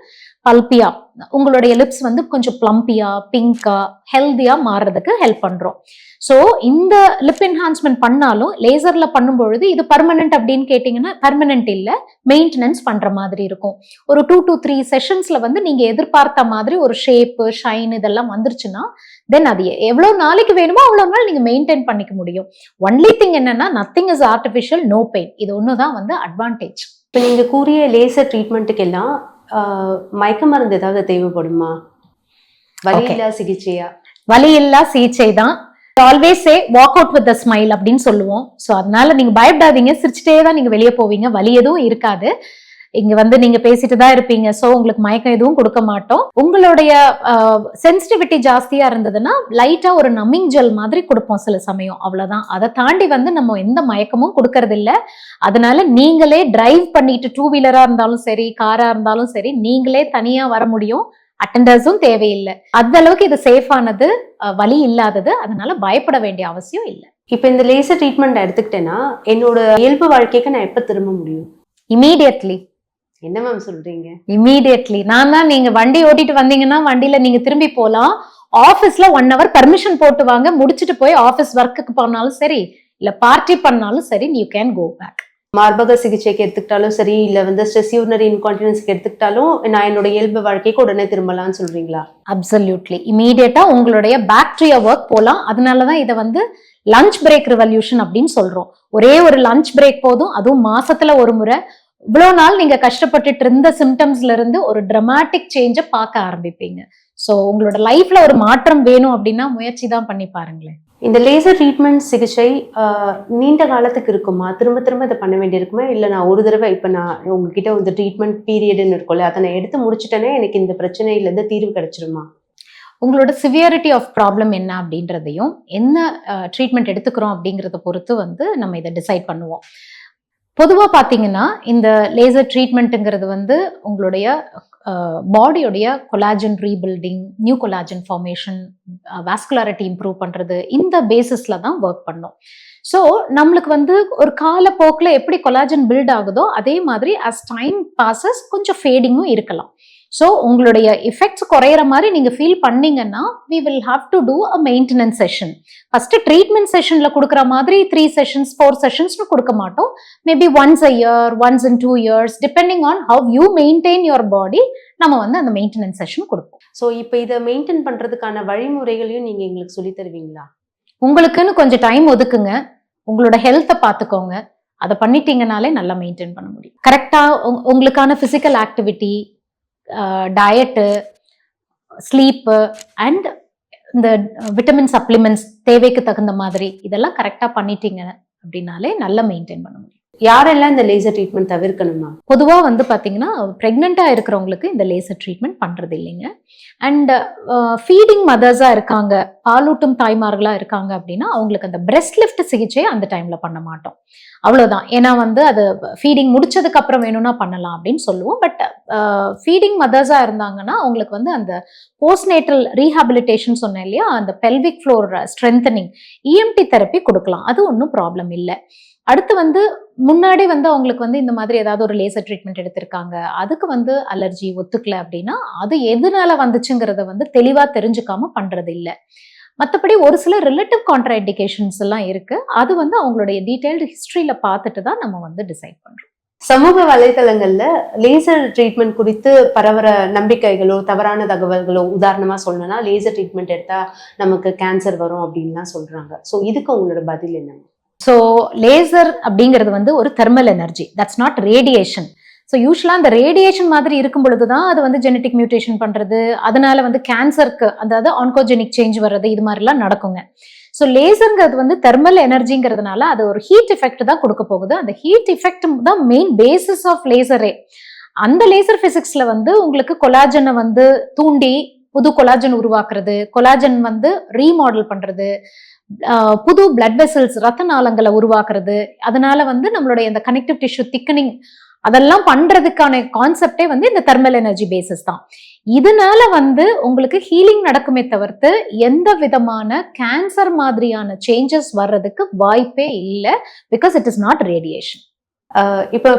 பல்பியா, உங்களுடைய லிப்ஸ் வந்து கொஞ்சம் பிளம்பியா, பிங்கா, ஹெல்தியா மாறுறதுக்கு ஹெல்ப் பண்றோம். ஸோ இந்த லிப் என்ஹான்ஸ்மெண்ட் பண்ணாலும் லேசர்ல பண்ணும்பொழுது இது பர்மனன்ட் அப்படின்னு கேட்டீங்கன்னா பர்மனன்ட் இல்ல, மெயின்டெனன்ஸ் பண்ற மாதிரி இருக்கும். ஒரு 2 to 3 செஷன்ஸ்ல வந்து நீங்க எதிர்பார்த்த மாதிரி ஒரு ஷேப், ஷைன் இதெல்லாம் வந்துருச்சுன்னா தென் அது எவ்வளவு நாளைக்கு வேணுமோ அவ்வளவு நாள் நீங்க மெயின்டைன் பண்ணிக்க முடியும். ஒன்லி திங் என்னன்னா, nothing is artificial, no pain. இது ஒண்ணுதான் வந்து அட்வான்டேஜ். இப்போ நீங்க கூறிய லேசர் ட்ரீட்மெண்ட்டுக்கு எல்லாம் மயக்க மருந்து ஏதாவது தேவைப்படுமா? வலியில்லா சிகிச்சையா? வலியில்லா சிகிச்சை தான். Always say walk out with the smile அப்படின்னு சொல்லுவோம். ஸோ அதனால நீங்க பயப்படாதீங்க, சிரிச்சுட்டே தான் நீங்க வெளியே போவீங்க, வலி எதுவும் இருக்காது. இங்க வந்து நீங்க பேசிட்டு தான் இருப்பீங்க. ஸோ உங்களுக்கு மயக்கம் எதுவும் கொடுக்க மாட்டோம். உங்களுடைய சென்சிட்டிவிட்டி ஜாஸ்தியா இருந்ததுன்னா லைட்டா ஒரு நம்மிங் ஜெல் மாதிரி கொடுப்போம் சில சமயம், அவ்வளவுதான். அதை தாண்டி வந்து நம்ம எந்த மயக்கமும் கொடுக்கறது இல்ல. அதனால நீங்களே டிரைவ் பண்ணிட்டு, 2 வீலரா இருந்தாலும் சரி, காரா இருந்தாலும் சரி, நீங்களே தனியா வர முடியும். அட்டெண்டர்ஸும் தேவையில்லை. அந்த அளவுக்கு இது சேஃபானது, வலி இல்லாதது. அதனால பயப்பட வேண்டிய அவசியம் இல்லை. இப்போ இந்த லேசர் ட்ரீட்மெண்ட் எடுத்துக்கிட்டேன்னா என்னோட இயல்பு வாழ்க்கைக்கு நான் எப்ப திரும்ப முடியும்? இமீடியட்லி. என்ன மேம் சொல்றீங்க? இமீடியட்லி. நான் தான், நீங்க வண்டி ஓட்டிட்டு வந்தீங்கன்னா வண்டியில நீங்க திரும்பி போலாம். ஆபீஸ்ல 1 hour பர்மிஷன் போட்டு வாங்க, முடிச்சுட்டு போய் ஆபீஸ் ஒர்க்குக்கு போனாலும் சரி, இல்ல பார்ட்டி பண்ணாலும் சரி, யூ கேன் கோ பேக். மார்பக சிகிச்சைக்கு எடுத்துக்கிட்டாலும் சரி, இல்ல வந்து ஸ்ட்ரெஸ் யூரினரி இன்கான்டினன்ஸ்க்கு எடுத்துக்கிட்டாலும் நான் என்னோட இயல்பு வாழ்க்கைக்கு உடனே திரும்பலாம்னு சொல்றீங்களா? அப்சல்யூட்லி. இமீடியட்டா உங்களுடைய பேக்டீரியா ஒர்க் போலாம். அதனாலதான் இதை வந்து லஞ்ச் பிரேக் ரெவல்யூஷன் அப்படின்னு சொல்றோம். ஒரே ஒரு லஞ்ச் பிரேக் போதும், அதுவும் மாசத்துல ஒரு முறை. இவ்வளவு நாள் நீங்க கஷ்டப்பட்டுட்டு இருந்த சிம்டம்ஸ்ல இருந்து ஒரு டிராமாட்டிக் சேஞ்ச பார்க்க ஆரம்பிப்பீங்க. சோ உங்களோட லைஃப்ல ஒரு மாற்றம் வேணும் அப்படின்னா முயற்சி தான் பண்ணி பாருங்களேன். இந்த லேசர் ட்ரீட்மெண்ட் சிகிச்சை நீண்ட காலத்துக்கு இருக்குமா? திரும்ப திரும்ப இதை பண்ண வேண்டியிருக்குமா? இல்லை நான் ஒரு தடவை இப்போ நான் உங்ககிட்ட வந்து ட்ரீட்மெண்ட் பீரியட்னு இருக்கும்ல, அதை நான் எடுத்து முடிச்சுட்டேனே எனக்கு இந்த பிரச்சனையிலேருந்து தீர்வு கிடைச்சிருமா? உங்களோட சிவியாரிட்டி ஆஃப் ப்ராப்ளம் என்ன அப்படின்றதையும் என்ன ட்ரீட்மெண்ட் எடுத்துக்கிறோம் அப்படிங்கிறத பொறுத்து வந்து நம்ம இதை டிசைட் பண்ணுவோம். பொதுவாக பார்த்தீங்கன்னா இந்த லேசர் ட்ரீட்மெண்ட்டுங்கிறது வந்து உங்களுடைய பாடியோடைய collagen rebuilding, new collagen formation, vascularity improve பண்ணுறது, இந்த பேசிஸில் தான் ஒர்க் பண்ணும். ஸோ நம்மளுக்கு வந்து ஒரு காலப்போக்கில் எப்படி கொலாஜன் பில்ட் ஆகுதோ அதே மாதிரி as டைம் பாசஸ் கொஞ்சம் ஃபேடிங்கும் இருக்கலாம். ஸோ உங்களுடைய எஃபெக்ட்ஸ் குறையிற மாதிரி நீங்கள் ஃபீல் பண்ணீங்கன்னா we will have to do a maintenance session. First treatment செஷன்ல கொடுக்குற மாதிரி 3 sessions 4 sessions கொடுக்க மாட்டோம். Maybe once a year, once in 2 years, depending on how you maintain your body, நம்ம வந்து அந்த மெயின்டெனன்ஸ் செஷன் கொடுப்போம். ஸோ இப்போ இதை மெயின்டைன் பண்றதுக்கான வழிமுறைகளையும் நீங்க எங்களுக்கு சொல்லி தருவீங்களா? உங்களுக்குன்னு கொஞ்சம் டைம் ஒதுக்குங்க, உங்களோட ஹெல்த்தை பார்த்துக்கோங்க. அதை பண்ணிட்டீங்கனாலே நல்லா மெயின்டைன் பண்ண முடியும். கரெக்டா உங்களுக்கான physical activity, diet, sleep and இந்த விட்டமின் சப்ளிமெண்ட்ஸ் தேவைக்கு தகுந்த மாதிரி இதெல்லாம் கரெக்டா பண்ணிட்டீங்க அப்படின்னாலே நல்லா மெயின்டைன் பண்ண முடியும். யாரெல்லாம் இந்த லேசர் ட்ரீட்மெண்ட் தவிர்க்கணுமா? பொதுவாக வந்து பார்த்தீங்கன்னா ப்ரெக்னெண்ட்டாக இருக்கிறவங்களுக்கு இந்த லேசர் ட்ரீட்மெண்ட் பண்ணுறது இல்லைங்க. அண்ட் ஃபீடிங் மதர்ஸாக இருக்காங்க, பாலூட்டும் தாய்மார்களாக இருக்காங்க அப்படின்னா அவங்களுக்கு அந்த பிரெஸ்ட் லிஃப்ட் சிகிச்சையை அந்த டைமில் பண்ண மாட்டோம். அவ்வளோதான். ஏன்னா வந்து அது ஃபீடிங் முடிச்சதுக்கு அப்புறம் வேணும்னா பண்ணலாம் அப்படின்னு சொல்லுவோம். பட் ஃபீடிங் மதர்ஸாக இருந்தாங்கன்னா அவங்களுக்கு வந்து அந்த போஸ்ட்நேட்டல் ரீஹாபிலிட்டேஷன் சொன்னேன் இல்லையா, அந்த pelvic floor strengthening, EMT therapy கொடுக்கலாம். அது ஒன்றும் ப்ராப்ளம் இல்லை. அடுத்து வந்து முன்னாடி வந்து அவங்களுக்கு வந்து இந்த மாதிரி ஏதாவது ஒரு லேசர் ட்ரீட்மெண்ட் எடுத்திருக்காங்க, அதுக்கு வந்து அலர்ஜி ஒத்துக்கல அப்படின்னா அது எதனால வந்துச்சுங்கிறத வந்து தெளிவாக தெரிஞ்சுக்காம பண்றது இல்லை. மற்றபடி ஒரு சில ரிலேட்டிவ் கான்ட்ராஇண்டிகேஷன்ஸ் எல்லாம் இருக்கு. அது வந்து அவங்களுடைய டீடைல்டு ஹிஸ்டரியில பார்த்துட்டு தான் நம்ம வந்து டிசைட் பண்றோம். சமூக வலைதளங்கள்ல லேசர் ட்ரீட்மெண்ட் குறித்து பரவற நம்பிக்கைகளோ தவறான தகவல்களோ, உதாரணமா சொல்லணும்னா லேசர் ட்ரீட்மெண்ட் எடுத்தா நமக்கு கேன்சர் வரும் அப்படின்லாம் சொல்றாங்க. ஸோ இதுக்கு உங்களோட பதில் என்ன? ஸோ லேசர் அப்படிங்கிறது வந்து ஒரு thermal energy, that's not radiation. So யூஸ்வலாக அந்த ரேடியேஷன் மாதிரி இருக்கும் பொழுது தான் அது வந்து ஜெனட்டிக் மியூட்டேஷன் பண்ணுறது, அதனால வந்து கேன்சருக்கு அதாவது ஆன்கோஜெனிக் சேஞ்ச் வர்றது, இது மாதிரிலாம் நடக்குங்க. ஸோ லேசருங்கிறது வந்து தெர்மல் எனர்ஜிங்கிறதுனால அது ஒரு ஹீட் எஃபெக்ட் தான் கொடுக்க போகுது. அந்த ஹீட் எஃபெக்ட் தான் மெயின் பேசிஸ் ஆஃப் லேசரே. அந்த லேசர் பிசிக்ஸ்ல வந்து உங்களுக்கு கொலாஜனை வந்து தூண்டி புது கொலாஜன் உருவாக்குறது, கொலாஜன் வந்து ரீமாடல் பண்றது, புது பிளட் வெசல்ஸ் ரத்த நாளங்களை உருவாக்குறது, அதனால வந்து நம்மளுடைய இந்த கனெக்டிவ் டிஷ்யூ திக்கனிங் அதெல்லாம் பண்றதுக்கான கான்செப்டே வந்து இந்த தெர்மல் எனர்ஜி பேசிஸ் தான். இதனால வந்து உங்களுக்கு ஹீலிங் நடக்குமே தவிர்த்து எந்த விதமான கேன்சர் மாதிரியான சேஞ்சஸ் வர்றதுக்கு வாய்ப்பே இல்லை. Because it is not radiation. இப்போ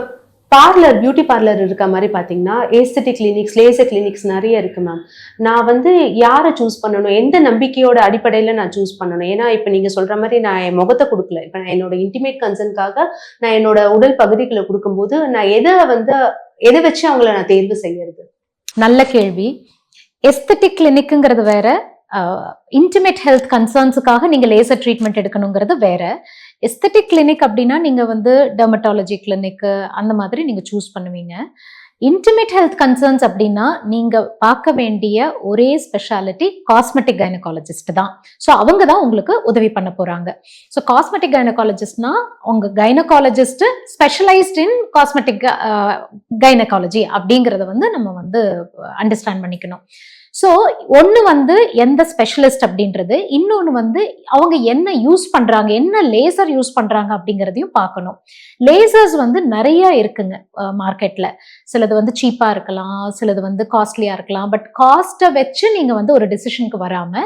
பியூட்டி பார்லர் இருக்க மாதிரி பார்த்தீங்கன்னா ஏஸ்தெட்டிக் கிளினிக்ஸ், லேசர் கிளினிக்ஸ் நிறைய இருக்கு மேம். நான் வந்து யாரை சூஸ் பண்ணணும், எந்த நம்பிக்கையோட அடிப்படையில் நான் சூஸ் பண்ணணும்? ஏன்னா இப்போ நீங்கள் சொல்கிற மாதிரி நான் என் முகத்தை கொடுக்கல, இப்போ நான் என்னோட இன்டிமேட் கன்சர்னுக்காக நான் என்னோட உடல் பகுதிகளை கொடுக்கும்போது நான் எதை வச்சு அவங்கள நான் தேர்வு செய்யறது? நல்ல கேள்வி. எஸ்தெட்டிக் கிளினிக்குங்கிறது வேற, இன்டிமேட் ஹெல்த் கன்சர்ன்ஸுக்காக நீங்க லேசர் ட்ரீட்மெண்ட் எடுக்கணுங்கிறது வேற. எஸ்தெட்டிக் கிளினிக் அப்படின்னா நீங்க வந்து டெர்மட்டாலஜி கிளினிக் அந்த மாதிரி நீங்க சூஸ் பண்ணுவீங்க. இன்டிமேட் ஹெல்த் கன்சர்ன்ஸ் அப்படின்னா நீங்க பார்க்க வேண்டிய ஒரே ஸ்பெஷாலிட்டி காஸ்மெட்டிக் கைனகாலஜிஸ்ட் தான். ஸோ அவங்க தான் உங்களுக்கு உதவி பண்ண போறாங்க. ஸோ காஸ்மெட்டிக் கைனகாலஜிஸ்ட்னா உங்க கைனகாலஜிஸ்ட் ஸ்பெஷலைஸ்ட் இன் காஸ்மெட்டிக் கைனகாலஜி அப்படிங்கிறத வந்து நம்ம வந்து அண்டர்ஸ்டாண்ட் பண்ணிக்கணும். ஸோ ஒன்று வந்து எந்த ஸ்பெஷலிஸ்ட் அப்படின்றது, இன்னொன்று வந்து அவங்க என்ன யூஸ் பண்றாங்க, என்ன லேசர் யூஸ் பண்றாங்க அப்படிங்கிறதையும் பார்க்கணும். லேசர்ஸ் வந்து நிறைய இருக்குங்க மார்க்கெட்ல. சிலது வந்து சீப்பா இருக்கலாம், சிலது வந்து காஸ்ட்லியா இருக்கலாம். பட் காஸ்ட்டை வச்சு நீங்க வந்து ஒரு டிசிஷனுக்கு வராம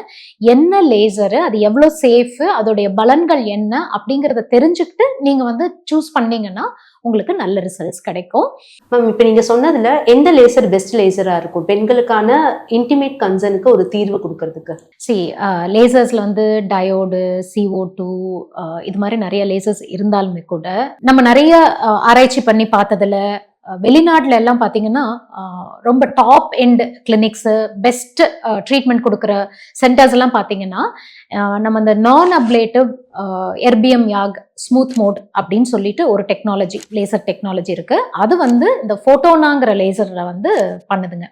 என்ன லேசரு, அது எவ்வளோ சேஃபு, அதோடைய பலன்கள் என்ன அப்படிங்கிறத தெரிஞ்சுக்கிட்டு நீங்க வந்து சூஸ் பண்ணீங்கன்னா உங்களுக்கு நல்ல ரிசல்ட்ஸ் கிடைக்கும். மேம், இப்போ நீங்க சொன்னதுல எந்த லேசர் பெஸ்ட் லேசரா இருக்கும் பெண்களுக்கான இன்டிமேட் கன்சர்னுக்கு ஒரு தீர்வு கொடுக்கறதுக்கு? லேசர்ஸ்ல வந்து டயோடு, CO2 இது மாதிரி நிறைய லேசர்ஸ் இருந்தாலுமே கூட நம்ம நிறைய ஆராய்ச்சி பண்ணி பார்த்ததுல வெளிநாட்டுல எல்லாம் பாத்தீங்கன்னா ரொம்ப top end clinics, best treatment கொடுக்குற சென்டர்ஸ் எல்லாம் பாத்தீங்கன்னா நம்ம இந்த நான் ablative erbium YAG smooth mode அப்படின்னு சொல்லிட்டு ஒரு டெக்னாலஜி, லேசர் டெக்னாலஜி இருக்கு. அது வந்து இந்த போட்டோனாங்கிற லேசர்ல வந்து பண்ணுதுங்க.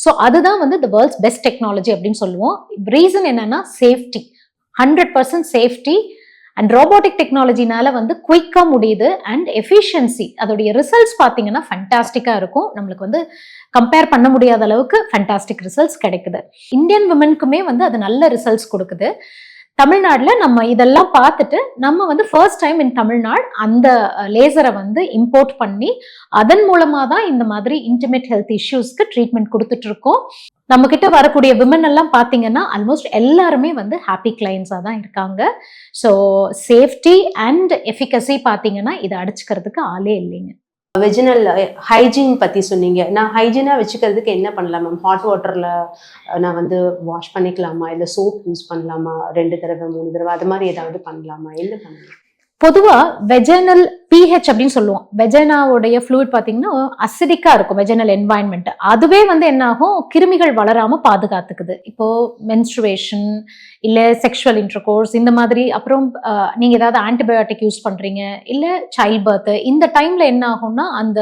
ஸோ அதுதான் வந்து த வேர்ல்ட்ஸ் பெஸ்ட் டெக்னாலஜி அப்படின்னு சொல்லுவோம். ரீசன் என்னன்னா சேஃப்டி, 100% சேஃப்டி. அண்ட் ரோபோட்டிக் டெக்னாலஜினால வந்து குயிக்கா முடியுது. அண்ட் எஃபிஷியன்சி, அதோடைய ரிசல்ட்ஸ் பார்த்தீங்கன்னா ஃபண்டாஸ்டிக்கா இருக்கும். நம்மளுக்கு வந்து கம்பேர் பண்ண முடியாத அளவுக்கு ஃபண்டாஸ்டிக் ரிசல்ட்ஸ் கிடைக்குது. இந்தியன் விமனுக்குமே வந்து அது நல்ல ரிசல்ட்ஸ் கொடுக்குது. தமிழ்நாட்டில் நம்ம இதெல்லாம் பார்த்துட்டு நம்ம வந்து ஃபர்ஸ்ட் டைம் இன் தமிழ்நாடு அந்த லேசரை வந்து இம்போர்ட் பண்ணி அதன் மூலமாக தான் இந்த மாதிரி இன்டிமேட் ஹெல்த் இஷ்யூஸ்க்கு ட்ரீட்மெண்ட் கொடுத்துட்டு இருக்கோம். நம்ம கிட்ட வரக்கூடிய விமன் எல்லாம் பார்த்தீங்கன்னா ஆல்மோஸ்ட் எல்லாருமே வந்து ஹாப்பி கிளைண்ட்ஸாக தான் இருக்காங்க. ஸோ சேஃப்டி அண்ட் எஃபிகசி பார்த்தீங்கன்னா இதை அடிச்சுக்கிறதுக்கு ஆளே இல்லைங்க. வெஜினல் ஹைஜீன் பற்றி சொன்னீங்க. நான் ஹைஜீனாக வச்சுக்கிறதுக்கு என்ன பண்ணலாம் மேம்? ஹாட் வாட்டரில் நான் வந்து வாஷ் பண்ணிக்கலாமா, இல்லை சோப் யூஸ் பண்ணலாமா, 2 தடவை 3 தடவை அது மாதிரி ஏதாவது பண்ணலாமா, என்ன பண்ணலாம்? பொதுவா வெஜைனல் pH அப்படின்னு சொல்லுவோம். வெஜைனாவுடைய ஃப்ளூயிட் பார்த்தீங்கன்னா அசிடிக்கா இருக்கும், வெஜைனல் என்வாயன்மெண்ட். அதுவே வந்து என்ன ஆகும், கிருமிகள் வளராம பாதுகாத்துக்குது. இப்போ மென்ஸ்ட்ருவேஷன் இல்ல செக்ஷுவல் இன்டர்கோர்ஸ் இந்த மாதிரி, அப்புறம் நீங்க ஏதாவது ஆன்டிபயோட்டிக் யூஸ் பண்றீங்க, இல்ல சைல்ட் பர்த், இந்த டைம்ல என்ன ஆகும்னா அந்த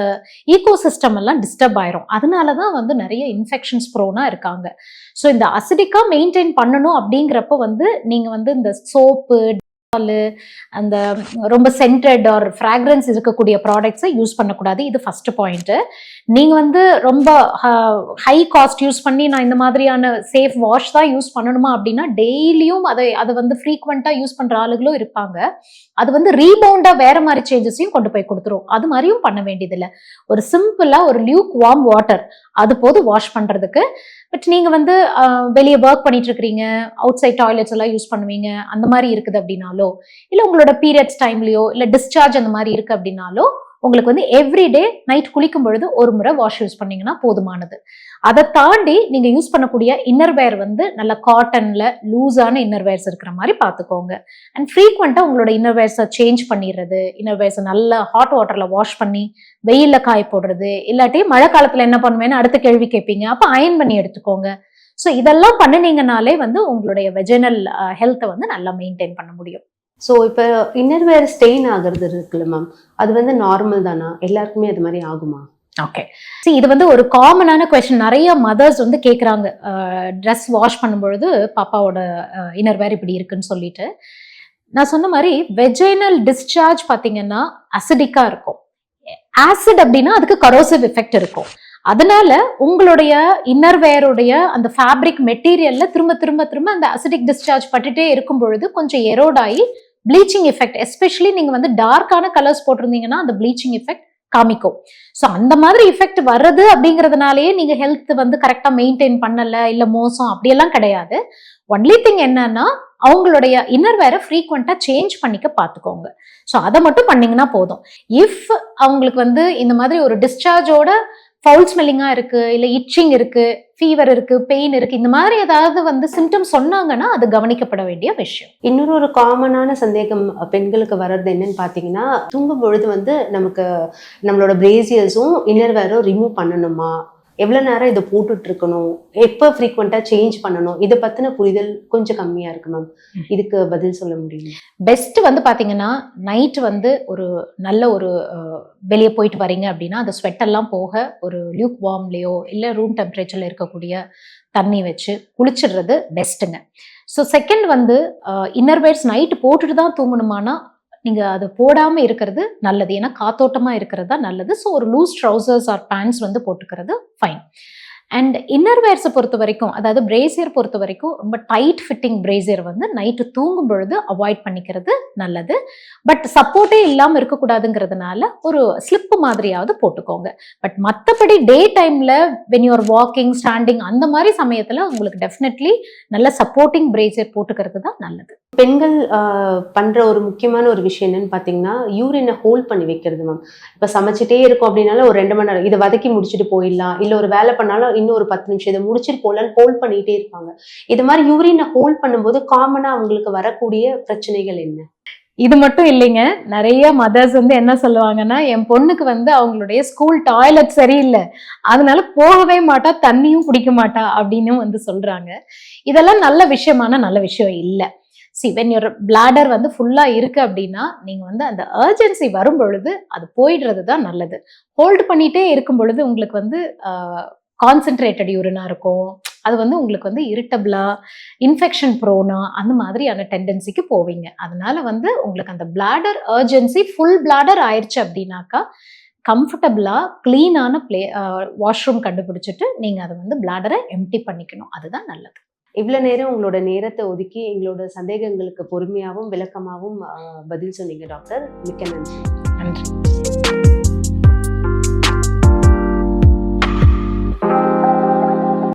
ஈகோ சிஸ்டம் எல்லாம் டிஸ்டர்ப் ஆயிரும். அதனாலதான் வந்து நிறைய இன்ஃபெக்ஷன்ஸ் ப்ரோனா இருக்காங்க. ஸோ இந்த அசிடிக்கா மெயின்டைன் பண்ணணும் அப்படிங்கிறப்ப வந்து நீங்க வந்து இந்த சோப்பு, அந்த ரொம்ப சென்டட் ஆர் ஃப்ராக்ரன்ஸ் இருக்கக்கூடிய ப்ராடக்ட்ஸை யூஸ் பண்ணக்கூடாது. இது ஃபர்ஸ்ட் பாயிண்ட். நீங்க வந்து ரொம்ப ஹை காஸ்ட் யூஸ் பண்ணி நான் இந்த மாதிரியான சேஃப் வாஷ் தான் யூஸ் பண்ணணுமா அப்படின்னா டெய்லியும் அதை வந்து ஃப்ரீக்வெண்டா யூஸ் பண்ற ஆளுகளும் இருப்பாங்க. அது வந்து ரீபவுண்டா வேற மாதிரி சேஞ்சஸையும் கொண்டு போய் கொடுத்துரும். அது மாதிரியும் பண்ண வேண்டியதில்லை. ஒரு சிம்பிளா ஒரு லியூக் வார்ம் வாட்டர் அது போது வாஷ் பண்றதுக்கு. பட் நீங்க வந்து வெளியே ஒர்க் பண்ணிட்டு இருக்கிறீங்க, அவுட் சைட் டாய்லெட்ஸ் எல்லாம் யூஸ் பண்ணுவீங்க, அந்த மாதிரி இருக்குது அப்படின்னாலோ, இல்ல உங்களோட பீரியட்ஸ் டைம்லயோ இல்ல டிஸ்சார்ஜ் அந்த மாதிரி இருக்கு அப்படின்னாலோ உங்களுக்கு வந்து எவ்ரிடே நைட் குளிக்கும் பொழுது ஒரு முறை வாஷ் யூஸ் பண்ணீங்கன்னா போதுமானது. அதை தாண்டி நீங்க யூஸ் பண்ணக்கூடிய இன்னர்வேர் வந்து நல்ல காட்டன்ல லூஸான இன்னர்வேர்ஸ் இருக்கிற மாதிரி பார்த்துக்கோங்க. அண்ட் ஃப்ரீக்வெண்டா உங்களோட இன்னர்வேர்ஸை சேஞ்ச் பண்ணிடுறது, இன்னர்வேர்ஸை நல்லா ஹாட் வாட்டர்ல வாஷ் பண்ணி வெயில்ல காய போடுறது, இல்லாட்டி மழை காலத்துல என்ன பண்ணுவேன்னு அடுத்த கேள்வி கேட்பீங்க, அப்ப அயன் பண்ணி எடுத்துக்கோங்க. ஸோ இதெல்லாம் பண்ணினீங்கனாலே வந்து உங்களுடைய வெஜினல் ஹெல்த்தை வந்து நல்லா மெயின்டைன் பண்ண முடியும். ஸோ இப்போ இன்னர்வேர் ஸ்டெயின் ஆகுறது இருக்குல்ல மேம், அது வந்து நார்மல் தானா? எல்லாருக்குமே அது மாதிரி ஆகுமா? ஓகே, இது வந்து ஒரு காமனான கொஸ்டின். நிறைய மதர்ஸ் வந்து கேட்குறாங்க, ட்ரெஸ் வாஷ் பண்ணும்பொழுது பாப்பாவோட இன்னர்வேர் இப்படி இருக்குன்னு சொல்லிட்டு. நான் சொன்ன மாதிரி வெஜைனல் டிஸ்சார்ஜ் பார்த்தீங்கன்னா அசிடிக்கா இருக்கும். ஆசிட் அப்படின்னா அதுக்கு கரோசிவ் எஃபெக்ட் இருக்கும். அதனால உங்களுடைய இன்னர்வேருடைய அந்த ஃபேப்ரிக் மெட்டீரியல்ல திரும்ப திரும்ப திரும்ப அந்த அசிடிக் டிஸ்சார்ஜ் பட்டுட்டே இருக்கும் பொழுது கொஞ்சம் எரோட் ஆகி ப்ளீச்சிங் எஃபெக்ட், எஸ்பெஷலி நீங்க வந்து டார்க்கான கலர்ஸ் போட்டிருந்தீங்கன்னா அந்த ப்ளீச்சிங் எஃபெக்ட் காமிக்கும். ஸோ அந்த மாதிரி எஃபெக்ட் வர்றது அப்படிங்கிறதுனாலயே நீங்க ஹெல்த் வந்து கரெக்டா மெயின்டைன் பண்ணல, இல்ல மோசம் அப்படியெல்லாம் கிடையாது. ஒன்லி திங் என்னன்னா அவங்களுடைய இன்னர்வேரை ஃப்ரீக்வெண்டா சேஞ்ச் பண்ணிக்க பார்த்துக்கோங்க. ஸோ அதை மட்டும் பண்ணீங்கன்னா போதும். இஃப் அவங்களுக்கு வந்து இந்த மாதிரி ஒரு டிஸ்சார்ஜோட ஃபவுல் ஸ்மெல்லிங்கா இருக்கு, இல்ல இச்சிங் இருக்கு, ஃபீவர் இருக்கு, பெயின் இருக்கு, இந்த மாதிரி ஏதாவது வந்து சிம்டம்ஸ் சொன்னாங்கன்னா அது கவனிக்கப்பட வேண்டிய விஷயம். இன்னொரு ஒரு காமனான சந்தேகம் பெண்களுக்கு வர்றது என்னன்னு பார்த்தீங்கன்னா, தூங்கும் பொழுது வந்து நமக்கு நம்மளோட பிரேசியர்ஸும் இன்னர்வேரும் ரிமூவ் பண்ணணுமா? எவ்வளோ நேரம் இதை போட்டுட்டு இருக்கணும்? எப்போ ஃப்ரீக்வெண்ட்டாக சேஞ்ச் பண்ணணும்? இதை பற்றின புரிதல் கொஞ்சம் கம்மியாக இருக்கு மேம். இதுக்கு பதில் சொல்ல முடியும்? பெஸ்ட் வந்து பாத்தீங்கன்னா நைட் வந்து ஒரு நல்ல ஒரு வெளியே போயிட்டு வரீங்க அப்படின்னா அந்த ஸ்வெட் எல்லாம் போக ஒரு லியூக் வார்ம்லயோ இல்ல ரூம் டெம்பரேச்சர்ல இருக்கக்கூடிய தண்ணி வச்சு குளிச்சிடுறது பெஸ்ட்டுங்க. ஸோ செகண்ட் வந்து இன்னர்வேர்ஸ் நைட்டு போட்டுட்டு தான் தூங்கணுமானா நீங்க அதை போடாம இருக்கிறது நல்லது. ஏன்னா காத்தோட்டமா இருக்கிறது தான் நல்லது. ஸோ ஒரு லூஸ் ட்ரௌசர்ஸ் ஆர் பேண்ட்ஸ் வந்து போட்டுக்கிறது ஃபைன். அண்ட் இன்னர்வேர்ஸை பொறுத்த வரைக்கும், அதாவது பிரேசியர் பொறுத்த வரைக்கும் ரொம்ப டைட் ஃபிட்டிங் பிரேசியர் வந்து நைட்டு தூங்கும் பொழுது அவாய்ட் பண்ணிக்கிறது நல்லது. பட் சப்போர்ட்டே இல்லாமல் இருக்கக்கூடாதுங்கிறதுனால ஒரு ஸ்லிப் மாதிரியாவது போட்டுக்கோங்க. பட் மற்றபடி டே டைம்ல வென் யூஆர் வாக்கிங், ஸ்டாண்டிங் அந்த மாதிரி சமயத்தில் உங்களுக்கு டெஃபினெட்லி நல்ல சப்போர்ட்டிங் பிரேசியர் போட்டுக்கிறது தான் நல்லது. பெண்கள் பண்ற ஒரு முக்கியமான ஒரு விஷயம் என்னன்னு பார்த்தீங்கன்னா, யூரினை ஹோல்ட் பண்ணி வைக்கிறது மேம். இப்போ சமைச்சிட்டே இருக்கும் அப்படின்னாலும் ஒரு 2 மணி நேரம் இதை வதக்கி முடிச்சுட்டு போயிடலாம், இல்லை ஒரு வேலை பண்ணாலும் இன்னும் ஒரு 10 நிமிஷம் இதை முடிச்சுட்டு போகலான்னு ஹோல்ட் பண்ணிட்டே இருப்பாங்க. இது மாதிரி யூரினை ஹோல்ட் பண்ணும்போது காமனாக அவங்களுக்கு வரக்கூடிய பிரச்சனைகள் என்ன? இது மட்டும் இல்லைங்க, நிறைய மதர்ஸ் வந்து என்ன சொல்லுவாங்கன்னா, என் பொண்ணுக்கு வந்து அவங்களுடைய ஸ்கூல் டாய்லெட் சரியில்லை, அதனால போகவே மாட்டா, தண்ணியும் குடிக்க மாட்டா அப்படின்னு வந்து சொல்றாங்க. இதெல்லாம் நல்ல விஷயம் இல்லை. சி வென் யுவர் பிளாடர் வந்து ஃபுல்லா இருக்கு அப்படின்னா நீங்க வந்து அந்த அர்ஜென்சி வரும் பொழுது அது போயிடுறது தான் நல்லது. ஹோல்டு பண்ணிட்டே இருக்கும் பொழுது உங்களுக்கு வந்து கான்சென்ட்ரேட்டட் யூரினா இருக்கும், அது வந்து உங்களுக்கு வந்து இரிட்டபிளா, இன்ஃபெக்ஷன் ப்ரோனா அந்த மாதிரியான டெண்டன்சிக்கு போவீங்க. அதனால வந்து உங்களுக்கு அந்த பிளாடர் அர்ஜென்சி ஃபுல் பிளாடர் ஆயிடுச்சு அப்படின்னாக்கா கம்ஃபர்டபுளா கிளீனான வாஷ்ரூம் கண்டுபிடிச்சிட்டு நீங்க அதை வந்து பிளாடரை எம்டி பண்ணிக்கணும். அதுதான் நல்லது. இவ்வளோ நேரம் உங்களோட நேரத்தை ஒதுக்கி எங்களோட சந்தேகங்களுக்கு பொறுமையாகவும் விளக்கமாகவும் பதில் சொன்னீங்க டாக்டர். மிக்க நன்றி. நன்றி.